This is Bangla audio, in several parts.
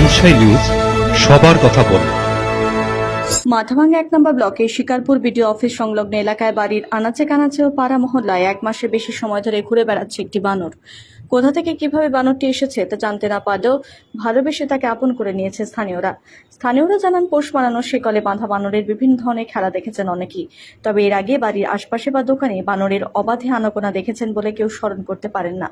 সানশাইন নিউজ, সবার কথা বলে। মাথাভাঙ্গা 1 নম্বর ব্লকের শিকারপুর বিডিও অফিস সংলগ্ন এলাকায় বাড়ির আনাচে কানাচে ও পাড়া মহল্লায় 1 মাসের বেশি সময় ধরে ঘুরে বেড়াচ্ছে একটি বানর। কোথা থেকে কিভাবে বানরটি এসেছে তা জানতে না পারলেও ভালোবেসে তাকে আপন করে নিয়েছে স্থানীয়রা জানান, পোষ মানানোর শিকলে বাঁধা বানরের বিভিন্ন ধরনের খেলা দেখেছেন অনেকেই। তবে এর আগে বাড়ির আশপাশে বা দোকানে বানরের অবাধে আনাগোনা দেখেছেন বলে কেউ স্মরণ করতে পারেন না।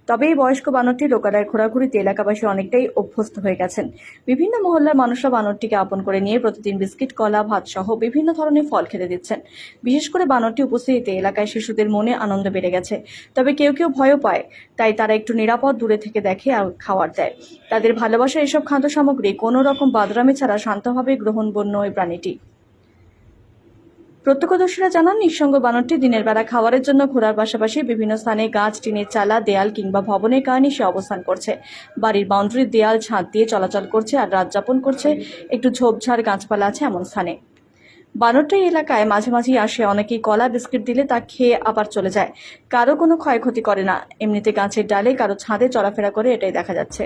তবে এই বয়স্ক বানরটি লোকালয়ে ঘোরাঘুরিতে এলাকাবাসী অনেকটাই অভ্যস্ত হয়ে গেছেন। বিভিন্ন মহল্লার মানুষরা বানরটিকে আপন করে নিয়ে প্রতিদিন বিস্কিট, কলা, ভাত সহ বিভিন্ন ধরনের ফল খেতে দিচ্ছেন। বিশেষ করে বানরটি উপস্থিতিতে এলাকায় শিশুদের মনে আনন্দ বেড়ে গেছে। তবে কেউ কেউ ভয়ও পায়, তাই তারা একটু নিরাপদ দূরে থেকে দেখে আর খাবার দেয়। তাদের ভালোবাসার এসব খাদ্য সামগ্রী কোনো রকম বাদরামি ছাড়া শান্তভাবে গ্রহণবন্য ওই প্রাণীটি। প্রত্যক্ষদর্শীরা জানান, নিঃসঙ্গ বানরটি দিনের বেলা খাবারের জন্য ঘোরার পাশাপাশি বিভিন্ন স্থানে গাছ, টিনের চালা, দেয়াল কিংবা ভবনের কারণে সে অবস্থান করছে। বাড়ির বাউন্ডারির দেয়াল, ছাদ দিয়ে চলাচল করছে আর রাত যাপন করছে একটু ঝোপঝাড়, গাছপালা আছে এমন স্থানে। বানরটা এই এলাকায় মাঝে মাঝেই আসে, অনেকেই কলা, বিস্কিট দিলে তা খেয়ে আবার চলে যায়। কারো কোনো ক্ষয়ক্ষতি করে না, এমনিতে গাছের ডালে, কারো ছাদে চলাফেরা করে, এটাই দেখা যাচ্ছে।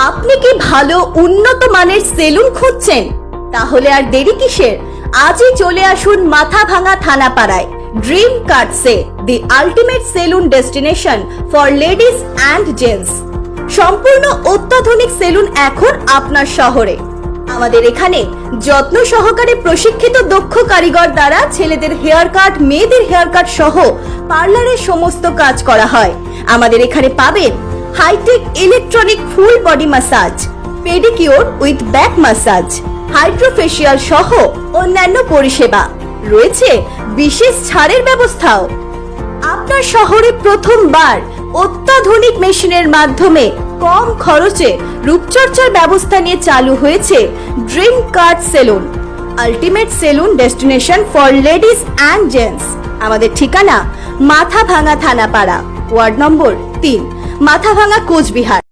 আপনি কি ভালো উন্নত মানের সেলুন খুঁজছেন? তাহলে আর দেরি কিসের? আজই চলে আসুন মাথাভাঙ্গা থানাপাড়ায় dream cuts, the ultimate salon destination for ladies and gents. সম্পূর্ণ অত্যাধুনিক সেলুন এখন আপনার শহরে। আমাদের এখানে যত্ন সহকারে প্রশিক্ষিত দক্ষ কারিগর দ্বারা ছেলেদের হেয়ার কাট, মেয়েদের হেয়ার কাট সহ পার্লারের সমস্ত কাজ করা হয়। আমাদের এখানে পাবেন hitech electronic full body massage, pedicure with back massage, hydrofacial সহ অন্যান্য পরিষেবা রয়েছে। বিশেষ ছাড়ের ব্যবস্থাও। আপনার শহরে প্রথমবার অত্যাধুনিক মেশিনের মাধ্যমে কম খরচে রূপচর্চার ব্যবস্থা নিয়ে চালু হয়েছে dream cut salon, ultimate salon destination for ladies and gents. আমাদের ঠিকানা মাথাভাঙ্গা থানাপাড়া, ওয়ার্ড নম্বর 3, মাথাভাঙ্গা, কোচবিহার।